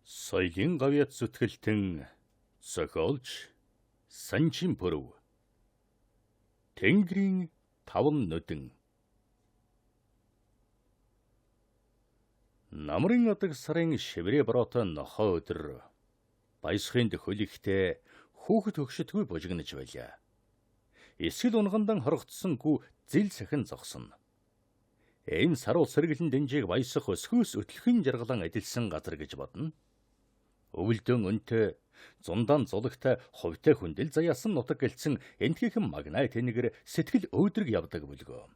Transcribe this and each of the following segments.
Соёлын гавьяат зүтгэлтэн зохиолч Санжин Пүрэв. Тэнгэрийн таван нүдэн. Намрын адаг сарын шиврээ бороотой нохоо өдөр баясхын хөлигтэй хүүхэд хөгшөдгүй бужигнаж байлаа. Эсгэл унгандан хорогдсон гүү зил сахин зогсон. Энэ саруул сэргэлэн дэнжийг баясах өсгөөс өтлөхөн жаргалан адилсан газар гэж бодно. Өвөлдөн өнтэй зундаан зулагтай хувьтай хүндэл заяасан нутаг гэлцэн энтхийхэн магнай тэнэгэр сэтгэл өөдрөг явдаг бүлгөө.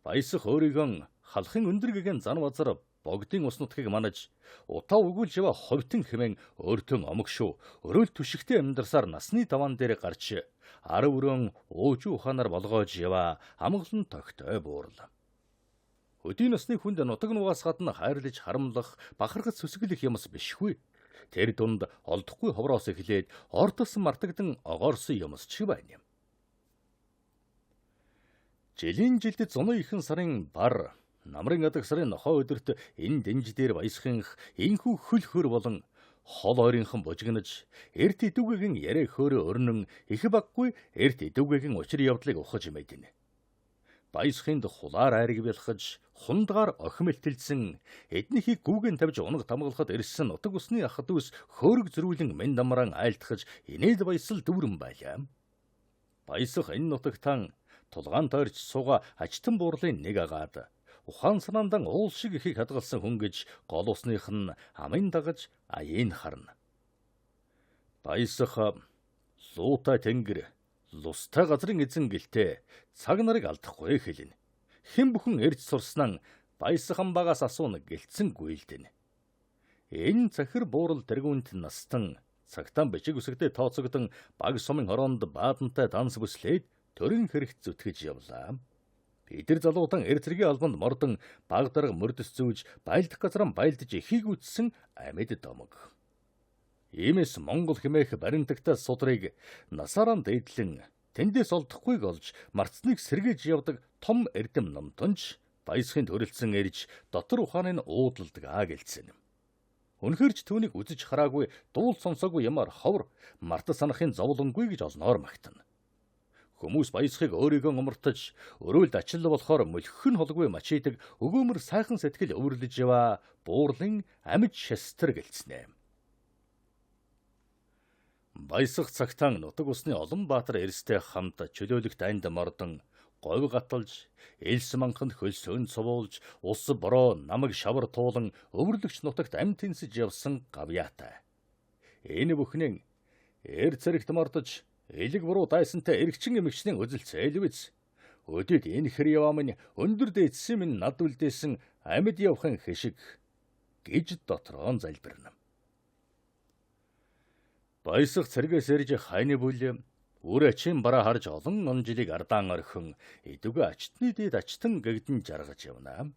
Баясах өөрийгөө халахын өндөргөгийн зан базар богдын ус нутгийг манаж утаа өгүүлж ява ховтон хэмээн өөртөө омогшуу өрөөл түшигтэй амьдарсаар насны таван дээр гарч ар өрөөн ууж ухаанаар болгоож ява амгалан тогтой буурал. Өдийн насны хүнд нутаг нугаас гадна хайрлаж харамлах бахархаж сүсгэлэх юмс бишгүй. Тэр дунд олдохгүй ховроос эхлээд ортос мартагдан огоорсон юмс ч байна. Жилийн жилд зуны ихэн сарын бар намрын адаг сарын нохоо өдөрт энэ дэнж дээр баясхынх инхүү хөл хөр болон хол ойрынхан бужигнаж эрт идүүгийн яриа хөөрө өрнөн их баггүй эрт идүүгийн учир явдлыг ухаж мэднэ. Баясхынд хулаар айрыг бэлхэж хундгаар охимэлтэлсэн эднийхийг гүүгэн тавьж унаг тамгалахад ирсэн нутаг усны ах дүүс хөөрөг зөрүүлэн мен дамраан айлтгаж инээд баясал дүүрэн байлаа. Баясах энэ нутагтан тулгаан тойрч сууга ачтан буурлын нэг агаад ухаан санаандан уул шиг ихийг хадгалсан хүн гэж гол усных нь амын дагаж аяын харна. Баясах луутай тэнгэр лустай газрын эзэн гэлтэй цаг нарыг алдахгүй хэлнэ. Хэн бүхэн эрж сурснаа баясах амбаагаас асууна гэлцэн гүйлдэнэ. Энэ захир буурал тэргүүнд настан цагтаан бичиг үсэгдээ тооцогдсон баг сумын хороонд баадантай данс бүслээд төрийн хэрэгт зүтгэж явлаа. Бид нар залуудан эр зэргийн албанд мордон баг дарга мөрдөс зүүж байлдах газраа байлдаж ихийг үтсэн амьд домог. Иймээс Монгол хэмээх баримтагтай судрыг насаараа дээдлэн тэндээс олдохгүйг олж марцныг сэргээж явдаг том эрдэм номтонч баясхын төрөлцсөн эрж дотор ухааны уудалдаг гэлцэн. Үнэхэрч түүнийг үзэж хараагүй дуул сонсоогүй ямар ховор март санахын зовлонгүй гэж олноор магтана. Хүмүүс баясхыг өөрийгөө умартаж өрөөлд ачаал болохоор мөлхөн холгүй мачидаг өгөөмөр сайхан сэтгэл өвөрлөж яваа буурлын амьд шастар гэлцнэ. Баясах цагтаан нутаг усны олон баатар эрстэй хамт чөлөөлөх дайнд мордон говь гаталж элс манханд хөлсөөн цовуулж ус бороо намаг шавар туулан өвөрлөгч нутагт амь тэнсэж явсан гавьяатай. Энэ бүхнээ эр зэрэгт мордож элэг буруу дайсантай эргчин эмэгчнийн үзэл цээлвэз өдөд энэ хэр яваамын өндөр дээдсэн минь над үлдээсэн амьд явахын хэшиг гэж дотроон залбирна. Баясах цэргээс ирж хайны бүл үр ачийн бараа харж олон он жилиг ардаан орхин идүгэ ачтны дэд ачтан гэгдэн жаргаж явна.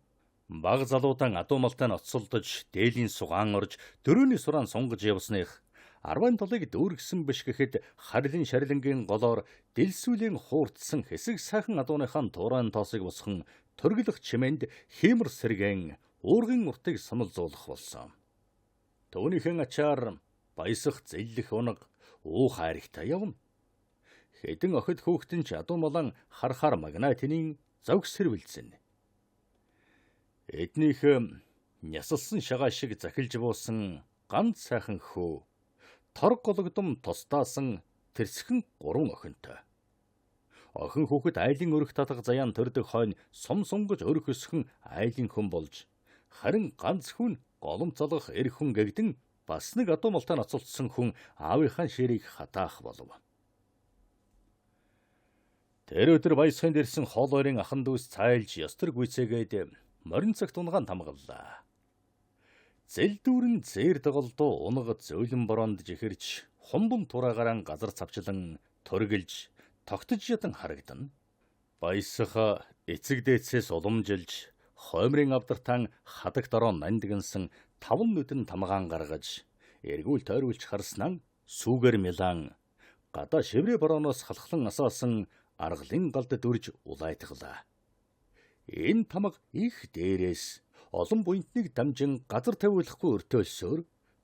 Баг залуудан адуумалтай ноцолдож дээлийн сугаан орж дөрөөний сураан сунгаж явсных 17-ыг дүүргсэн биш гэхэд харлын шарлингийн голоор дэлсүүлийн хуурдсан хэсэг сайхан адууныхаа туурайн тоосыг босхон төргөлөх чимээнд хиймэр сэргэн уургын уртыг санал зуулах болсон. Түүнийхэн ачаар баясах зэллэх унаг уу хайрагтай явна. Хэдэн охид хүүхдэн ч адуумалан харахаар магнай тэнийн зовг сэрвэлзэн. Эднийх нясалсан шагаа шиг захилж буусан ганц сайхан хөө торг гологдом тусдаасан тэрсхэн 3 охинтой. Охин хүүхэд айлын өрх татах заяан төрдөг хойно сум сунгаж өрх өсгөн айлын хүн болж харин ганц хүн голом залгах эр хүн гэгдэн бас нэг адуумалтай ноцолдсон хүн аавынхаа ширийг хатаах болов. Тэр өдөр баясхынд ирсэн хол ойрын ахан дүүс цайлж ёстор гүйцээгээд морин цагт унгаан тамгаллаа. Зэлдүүрэн зээр доголдоо унгад зөөлөн бороонд жихэрч хумбун тураагараа газар цавчлан төргөлж тогтож ядан харагдана. Баясах эцэг дээдсээс уламжилж хоймрын авдартан хадаг дороо нандгансан таван нүдэн тамгаан гаргаж эргүүл тойрволж харснаа сүүгэр мялан гадаа шиврээ борооноос халахлан асаасан аргалын галд дүрж улайтглаа. Энэ тамга их дээрээс олон буянтныг дамжин газар тавиулахгүй өртөөлсөөр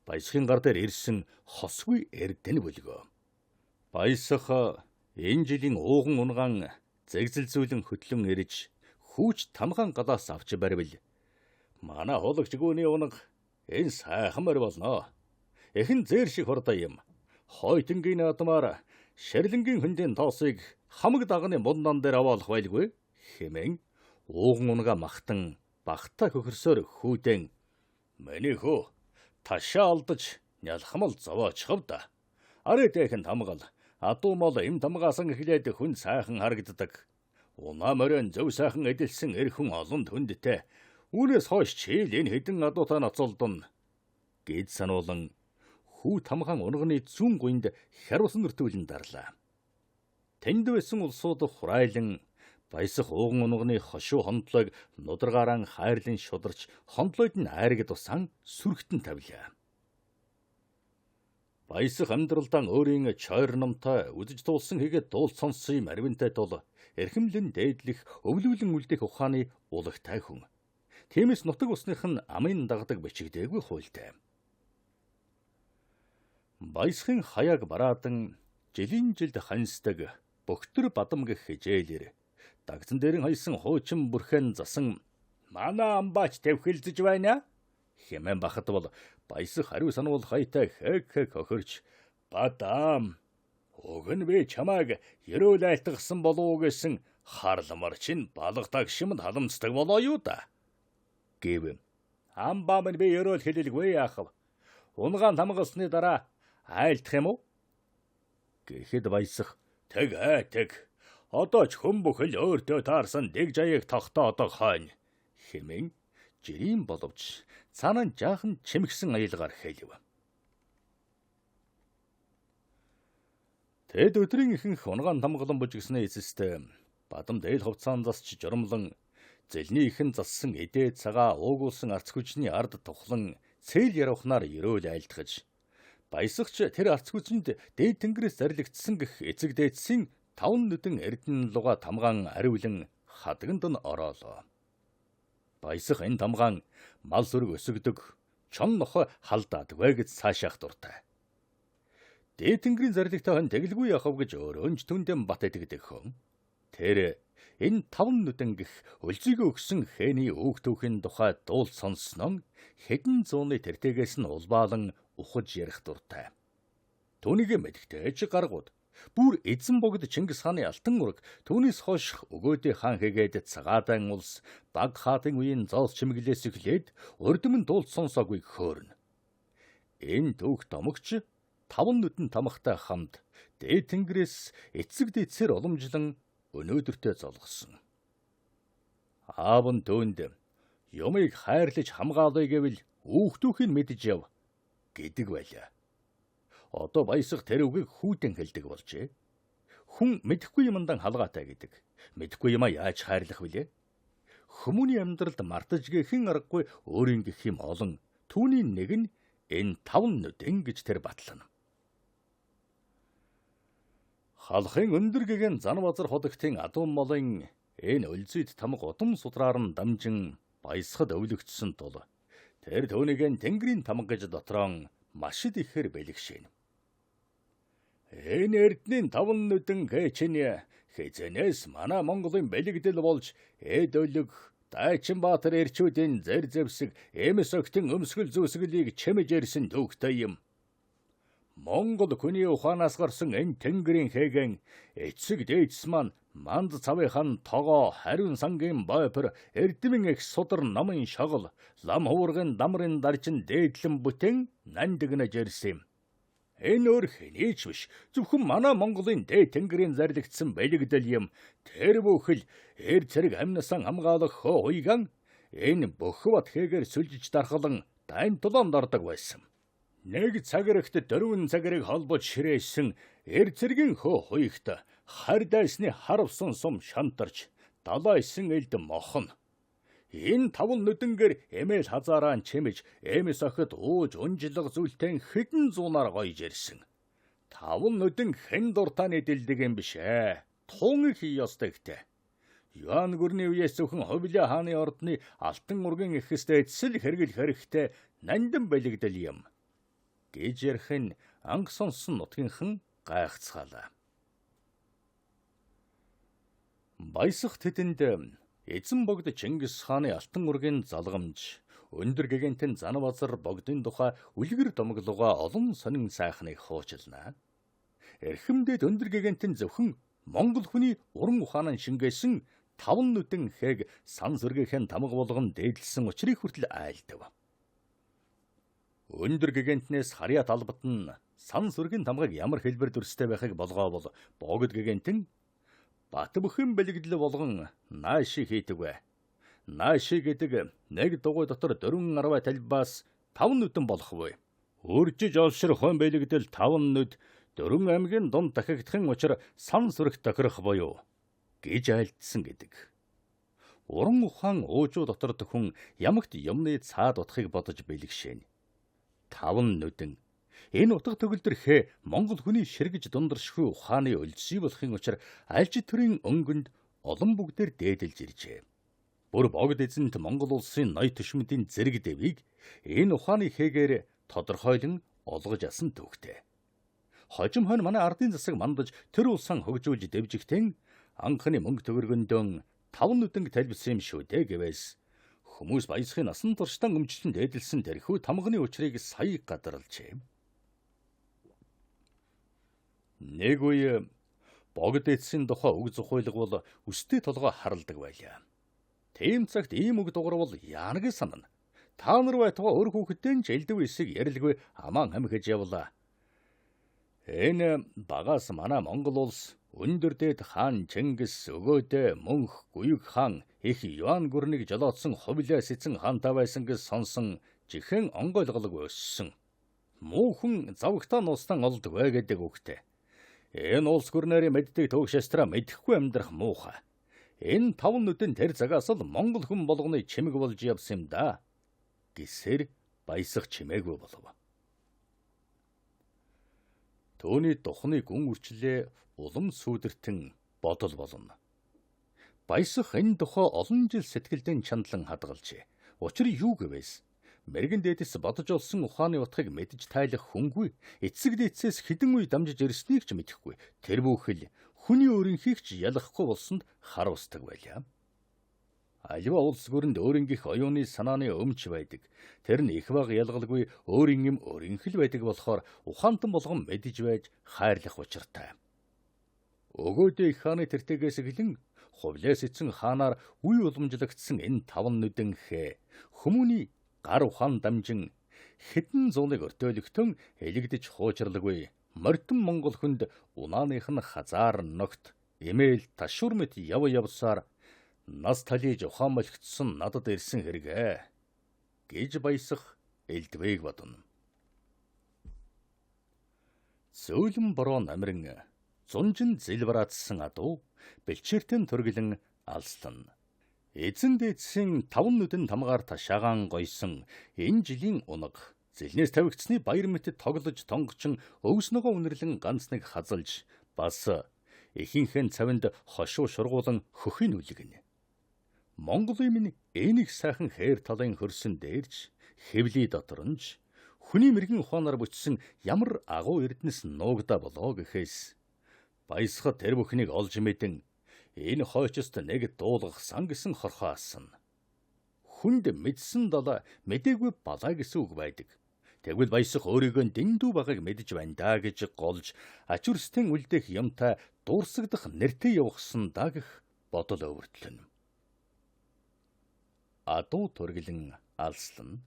баясгын гар дээр ирсэн хосгүй эрдэнэ бүлгөө. Баясах энэ жилийн ууган унган зэгзэлзүүлэн хөтлөн ирж хүүч тамгаан галаас авч баривал манай хулагч гүний унаг энэ сайхан мөр болно. Эхэн зээр шиг хордоо юм. Хойтонгийн адмаар шэрлэнгийн хөндийн тоосыг хамаг дагны мундан дээр аваалах байлгүй хэмээн ууган унгаа махтан багтаа хөхөрсөөр хүүдэн "Миний хөө ташаа алдаж нялхмал зовоочихв да. Арай дэхэн тамгал адуу мол им тамгаасан эхлээд хүн сайхан харагддаг. Унаа морин зөв сайхан эдэлсэн эр хүн олон хүндтэй. Үүнээс хойш чийл энэ хэдэн адуутай ноцолдон" гэд сануулan хүү тамгаан унганы зүүн гуйнд хяруулсан нөртүүлэн дарлаа. Тэнд байсан улсууд хурайлан баясах ууган унганы хошуу хондлойг нударгаараа хайрлан шударч хондлойд нь айраг тусан сүргтэн тавилаа. Баясах амьдралдаа өөрийн чойр номтой үзэж туулсан хийгээд дуул сонссон марвинтай тул эрхэмлэн дээдлэх өвлүүлэн үлдэх ухааны улагтай хүн. Тиймээс нутаг усных нь амын дагдаг бичигдээгүй хуйлтай. Баясхын хаяаг бараадан жилийн жилд хансдаг бөхтөр бадам гэх хижээлэр дагцан дээр хайсан хуучин бүрхэн засан "Манай амбаач тавхилдэж байна" хэмээн бахад бол баясах хариу сануул хайтай хэг хохирч "Бадам уг нь би чамайг ерөөл айлтгсан болов уу гэсэн харламар чинь балгадаг шимд халамцдаг болоо юу да" гэв. "Амбаа минь би ерөөл хэлэлгүй яахав. Унгаан тамгалсны дараа айлдах юм уу?" гэхэд баясах "Тэг. Одоо ч хүн бүхэл өөртөө таарсан дэг жаяг тогтоодог хойно" хэмээн жирийн боловч цаанаа жаахан чимэгсэн аялгаар хэлв. Тэд өдрийн ихэнх унгаан тамгалан бужигсны эцэстээ бадам дээл хувцаан засч журамлан зэлний ихэн зассан эдээ цагаа уугуулсан арц хүчний ард тухлан цээл явахнаар ерөөл айлтгаж баясагч тэр арц хүчинд дээд тэнгэрээс зарлигдсан гэх эцэг дээдсийн 5 нүдэн эрдэнэ луга тамгаан ариулан хадганд нь ороолоо. Баясах энэ тамгаан мал сүрэг өсөгдөг, чон нохой халдаадаг гэж цаашаах дуртай. Дээд тэнгэрийн зарлагтай хон тэглгүй яхав гэж өөрөө ч түндэн бат итгэдэг хүн. Тэр энэ 5 нүдэн гих өлзийгөө өгсөн хэний өг түүхийн тухай дуул сонссноо хэдэн зууны тэртэгээс нь улбаалан ухаж ярих дуртай. Түүнийг мэдгтэж гаргууд бүр эзэн богд Чингис хааны алтан ураг түүнээс хойш өгөөдөө хаан хийгээд цагаадан улс баг хаатын үеийн зоос чимэглээс эхлээд урдмэн дуулт сонсоогүй хөөрнө. Энэ түүх домогч 5 нүдэн тамхтай хамт дээд тэнгэрээс эцэг дээдсээр уламжлан өнөөдөртөө золгосон. Аав нь түүнд юмыг хайрлаж хамгаалъя гэвэл үүхдүүхийг мэдж яв гэдэг байлаа. Одоо баясах тэр үгийг хүүтэн хэлдэг болжээ. Хүн мэдэхгүй юмдан халгаатай гэдэг. Мэдэхгүй юмаа яаж хайрлах вүлээ? Хүмүүний амьдралд мартаж гэхэн аргагүй өөрийн гэх юм олон. Түүний нэг нь энэ 5 нүдэн гэж тэр батлана. Халахын өндөр гэгэн зан базар хотогтын адуун молын энэ өлзийд тамга удам судраар нь дамжин баясахад өвлөгдсөн тул тэр түүнийг тэнгэрийн тамга гэж дотроо маш ихээр бэлгшээн. Энэ эрдэнийн 5 нүдэн гэчний хизэнээс манай Монголын бэлэгдэл болж эд өлөг Дайчин Баатар эрчүүдийн зэр зэвсэг эмс өгтөн өмсгөл зүсгэлийг чимэж ирсэн төвхтэй юм. Монгол хүний ухаанаас гарсан энэ тэнгэрийн хээгэн эцэг дээдс маань манд цавынхан тогоо хариун сангийн бойпор эрдэмэн их судар намын шагал лам хуургын дамрын дарчин дээдлэн бүтэн нандигнаж ирсэн юм. Энэ өөр хэнийч биш зөвхөн манай Монголын дээд тэнгэрийн зарлигдсан бэлэгдэл юм. Тэр бүхэл эр зэрэг амнасан хамгаалах хууйган энэ бөхбат хэгээр сүлжиж дархлан дайн тулаанд ордог байсан. Нэг цаг хэрэгт 4 цагрыг холбож ширээсэн эр зэргийн хууйгт хар дайсны харавсан сум шантарч далайсан элд мохон. Энэ 5 нүдэнгээр эмээл хазараан чимэж эмэс охид ууж унжлаг зүйлтэн хэдэн зуунаар гоёж ирсэн. 5 нүдэн хэн дуртааны дэлдэг юм биш ээ. Тун их ёстой гэдэг. Юан гүрний үеэс зөвхөн Ховлын хааны ордны алтан ургийн эхэстэй эцсэл хэрэгэл хэрэгтэй нандин бэлэгдэл юм. гэж ярихын анх сонсон нутгийнхан гайхацгаалаа. Баясах тэдэнд эзэн богд Чингис хааны алтан ургийн залгамж, өндөр гэгэнтэн Занавазар богдын тухай үлгэр домоглогоо олон сонин сайхныг хуучилнаа. Эрхэмдэд өндөр гэгэнтэн зөвхөн Монгол хүний уран ухаанаа шингээсэн 5 нүдэн хээг сан сүргийнхэн тамга болгон дээдлсэн учрыг хүртэл айлдав. Өндөр гэгэнтнээс харьяа талбат нь сан сүргийн тамгаг ямар хэлбэр дүрстэй байхыг болгоовол богд гэгэнтэн бат бүхэн бэлгэдэл болгон нааши хийдэгвэ. Нааши гэдэг нэг дугуй дотор 4 арваа талбаас 5 нүдэн болохгүй. Үржиж олшир хон бэлгэдэл 5 нүд 4 аймгийн дунд дахигдахын учир сан сүрэг тохирох буюу гэж айлдсан гэдэг. Уран ухаан уужуу дотор хүн ямагт юмны цаад утгыг бодож бэлгшээн. 5 нүдэн энэ утга төгөлдрхээ Монгол хүний ширгэж дундаршгүй ухааны өлжсөй болохын учир альж төрийн өнгөнд олон бүгдээр дээдэлж иржээ. Бүр богд эзэнт Монгол улсын ноёд төшмөдийн зэрэг дэвийг энэ ухааны хэгээр тодорхойлон олгож асан төвхтэй. Хожим хонь манай ардын засаг мандаж тэр улсаа хөгжүүлж дэвжигтэн анхны мөнгө төгөргөндөн 5 нүдэнг талбисан юм шүү дээ гэвээс хүмүүс баясхын насан туршдаа өмчлөн дээдэлсэн тэрхүү тамганы учрыг сая гадарлжээ. Нэг үе богд эцсийн тухай үг зохиолго бол өстэй толгой харалдаг байлаа. Тийм цагт ийм үг дуурвал яанаг санана. Та нар байтугай өөр хүүхэдтэй ч элдв эсийг ярилгүй аман хамхиж явлаа. Энэ багаас манай Монгол улс өндөр дэд хаан Чингис өгөөдөө мөнх гуйг хаан их Юан гүрнийг жолоодсон хувлаас эзэн хаантай байсан гэж сонсон жихэн онгойлголог өссөн. Муухан завгтаа нустан олдог бай гэдэг үгтэй. Энэ улс гүрнэрийн мэддэг төвшөстрэ мэдэхгүй амьдрах муухай. Энэ 5 нүдэн тэр цагаас л Монгол хүн болгоны чимэг болж явсан юм да. Гэсээр баясах чимээгүй болов. Төөний духны гүн үрчлээ улам сүүдэртэн бодол болно. Баясах энэ тухай олон жил сэтгэлдээ чандлан хадгалжээ. Учир юу гэвээс мэрэгэн дээдэс бодож олсон ухааны утгыг мэдж тайлах хүнгүй, эцэг дээдсээс хэдэн үе дамжиж ирснийг ч мэдэхгүй. Тэр бүхэл хүний өөрийнхийг ч ялахгүй болсонд хар устдаг байлаа. Аливаа улс гүрэнд өөрийнхөө оюуны санааны өмч байдаг. Тэр нь их баг ялгалгүй өөрийн юм өөрийнх л байдаг болохоор ухаантан болгон мэдж байж хайрлах учиртай. Өгөөдөө их хааны тэртэгээс гэлэн хувлээс эцэн хаанаар үе уламжлагдсан энэ 5 нүдэн хэ хүмүүний гар ухаан дамжин хэдэн зууныг өртөөлөгтөн элэгдэж хуучралгүй мордон Монгол хүнд унааных нь хазаар ногт эмээл ташуур мэт явсаар нас талиж ухаан болгоцсон надад ирсэн хэрэгэ гэж баясах элдвээг бодно. Зөөлөн бороо намрин зунжин зэлбараадсан адуу бэлчээртэн төрглөн алслан. Эзэн дээдсийн 5 нүдэн тамгаар ташаагаан гойсон энэ жилийн унаг зэлнээс тавигдсны баяр мэтэд тоглож тонгочин өвснөгөө үнэрлэн ганц нэг хазалж бас ихийнхэн цавинд хошуу шургуулан хөхийн үлгэн. Монголын минь энийг сайхан хээр талын хөрсөн дээрж хэвлий доторнж хүний мэрэгэн ухаанаар бүтсэн ямар агуу эрдэнэс нуугдаа болоо гэхээс баясхад тэр бүхнийг олж мэдэн энэ хойчост нэг дуулгах сан гэсэн хорхоо асан. Хүнд мэдсэн дала мэдээгүй балаа гэсэн үг байдаг. Тэгвэл баясах өөрийгөө дэндүү багыг мэдж байна да гэж голж ачуурстын үлдэх юмтай дуурсагдах нэртэй явахсан да гэх бодол өвөртлөн. Адуу төрглөн алслан.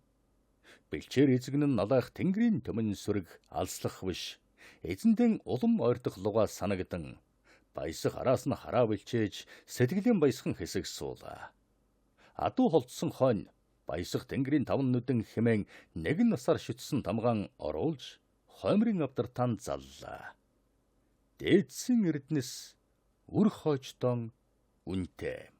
Бэлчээр эзэгнэн налах тэнгэрийн төмөн сүрэг алслах биш. Эзэндэн улам ойрдох луга санагдан баясах араас нь хараа бэлчээж сэтгэлийн баясхан хэсэг суулаа. Адуу холдсон хонь баясах тэнгэрийн 5 нүдэн хэмээн нэгэн насаар шүтсэн тамгаан оруулж хоймрын авдартаан заллаа. Дээдсэн эрдэнэс үр хойчтон үнтэй.